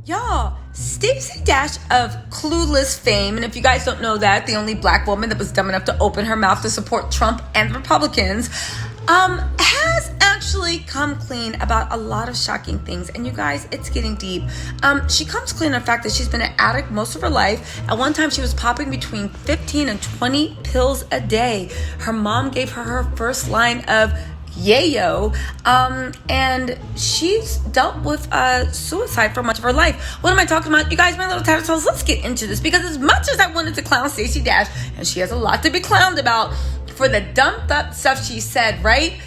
Y'all, Stacey Dash of Clueless fame, and if you guys don't know that, the only black woman that was dumb enough to open her mouth to support Trump and the Republicans, has actually come clean about a lot of shocking things. And you guys, it's getting deep. She comes clean on the fact that she's been an addict most of her life. At one time, she was popping between 15 and 20 pills a day. Her mom gave her her first line of yayo, and she's dealt with suicide for much of her life. What am I talking about? You guys, my little Tattle Tells, let's get into this, because as much as I wanted to clown Stacey Dash, and she has a lot to be clowned about for the dumped up stuff she said, right?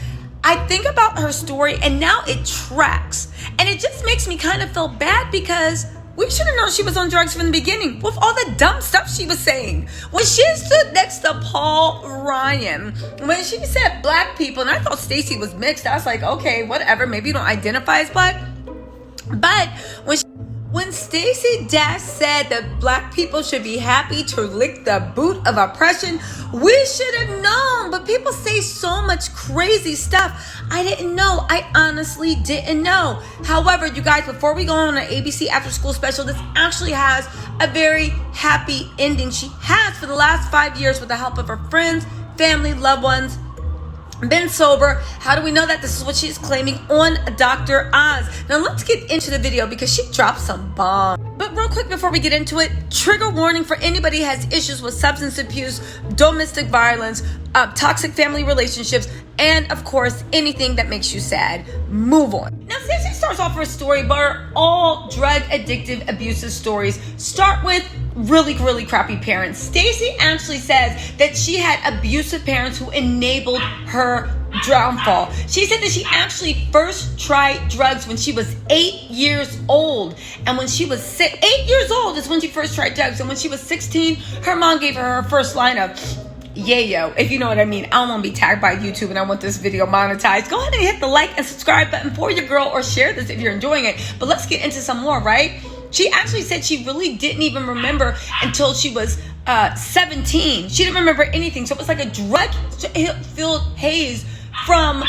I think about her story and now it tracks, and it just makes me kind of feel bad, because we should have known she was on drugs from the beginning with all the dumb stuff she was saying. When she stood next to Paul Ryan, when she said black people, and I thought Stacey was mixed, I was like, okay, whatever, maybe you don't identify as black. But when Stacey Dash said that black people should be happy to lick the boot of oppression, we should have known. But people say so much crazy stuff. I didn't know. I honestly didn't know. However, you guys, before we go on an ABC after school special, this actually has a very happy ending. She has, for the last 5 years, with the help of her friends, family, loved ones, been sober. How do we know that? This is what she's claiming on Dr. Oz. Now let's get into the video, because she dropped some bombs. But real quick before we get into it, trigger warning for anybody who has issues with substance abuse, domestic violence, toxic family relationships, and of course anything that makes you sad. Move on. Now Stacey starts off her story, but all drug addictive abusive stories start with really crappy parents. Stacey actually says that she had abusive parents who enabled her downfall. She said that she actually first tried drugs when she was 8 years old, and when she was 8 years old is when she first tried drugs, and when she was 16, her mom gave her her first line of yayo, if you know what I mean. I don't want to be tagged by YouTube and I want this video monetized. Go ahead and hit the like and subscribe button for your girl, or share this if you're enjoying it. But let's get into some more, right? She actually said she really didn't even remember until she was 17. She didn't remember anything. So it was like a drug-filled haze from,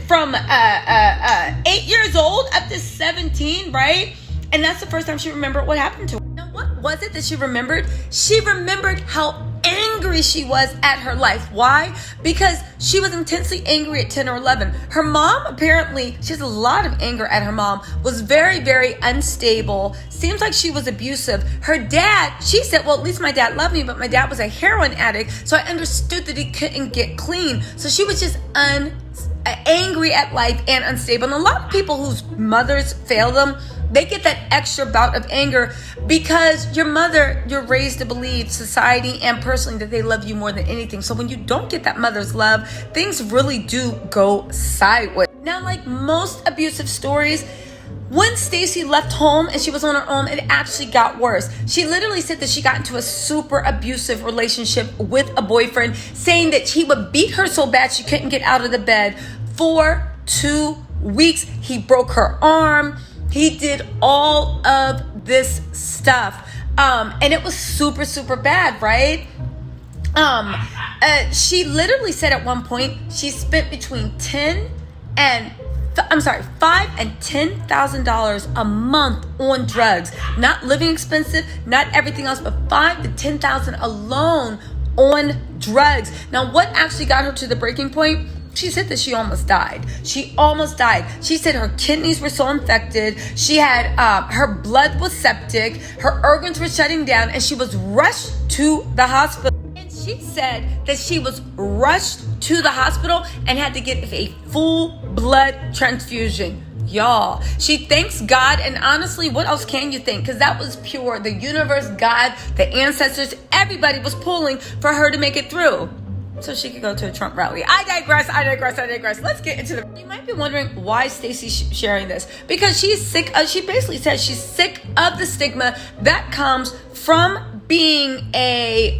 from 8 years old up to 17, right? And that's the first time she remembered what happened to her. Now, what was it that she remembered? She remembered how angry she was at her life. Why? Because she was intensely angry at 10 or 11. Her mom, apparently, she has a lot of anger at her mom, was very unstable. Seems like she was abusive. Her dad, she said, well, at least my dad loved me, but my dad was a heroin addict, so I understood that he couldn't get clean. So she was just angry at life and unstable. And a lot of people whose mothers fail them, they get that extra bout of anger because your mother, you're raised to believe, society and personally, that they love you more than anything. So when you don't get that mother's love, things really do go sideways. Now, like most abusive stories, when Stacey left home and she was on her own, it actually got worse. She literally said that she got into a super abusive relationship with a boyfriend, saying that he would beat her so bad she couldn't get out of the bed for 2 weeks. He broke her arm. He did all of this stuff. And it was super bad, right? She literally said at one point she spent between $5,000 and $10,000 a month on drugs. Not living expensive, not everything else, but $5,000 to $10,000 alone on drugs. Now, what actually got her to the breaking point? She said that she almost died. She said her kidneys were so infected. She had, her blood was septic. Her organs were shutting down, and she was rushed to the hospital. And she said that she was rushed to the hospital and had to get a full blood transfusion. Y'all, she thanks God, and honestly, what else can you think? Because that was pure. The universe, God, the ancestors, everybody was pulling for her to make it through, so she could go to a Trump rally. I digress. Let's get into the... You might be wondering why Stacey's sharing this. Because she's sick. She basically says she's sick of the stigma that comes from being a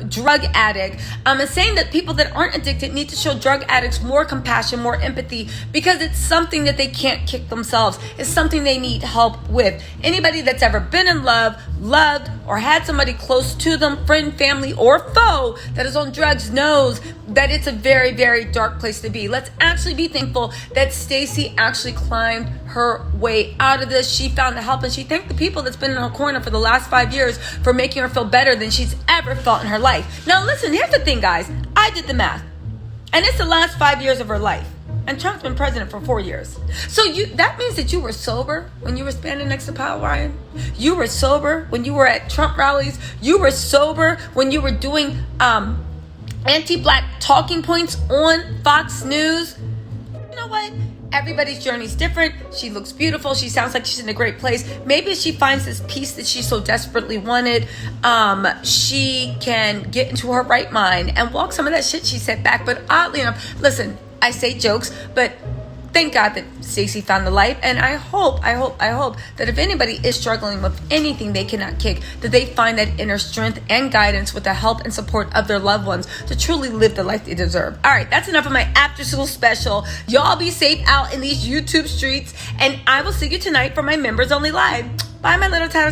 drug addict, and saying that people that aren't addicted need to show drug addicts more compassion, more empathy, because it's something that they can't kick themselves. It's something they need help with. Anybody that's ever been in love, loved, or had somebody close to them, friend, family, or foe, that is on drugs knows that it's a very dark place to be. Let's actually be thankful that Stacey actually climbed her way out of this. She found the help, and she thanked the people that's been in her corner for the last 5 years for making her feel better than she's ever felt in her life. Now listen, here's the thing, guys. I did the math, and it's the last 5 years of her life. And Trump's been president for 4 years. So that means that you were sober when you were standing next to Powell Ryan. You were sober when you were at Trump rallies. You were sober when you were doing anti-black talking points on Fox News. You know what? Everybody's journey is different. She looks beautiful. She sounds like she's in a great place. Maybe she finds this peace that she so desperately wanted. She can get into her right mind and walk some of that shit she said back. But oddly enough, listen, I say jokes, but thank God that Stacey found the light. And I hope that if anybody is struggling with anything they cannot kick, that they find that inner strength and guidance with the help and support of their loved ones to truly live the life they deserve. All right, that's enough of my after school special. Y'all be safe out in these YouTube streets, and I will see you tonight for my members only live. Bye, my little Tattle Tells.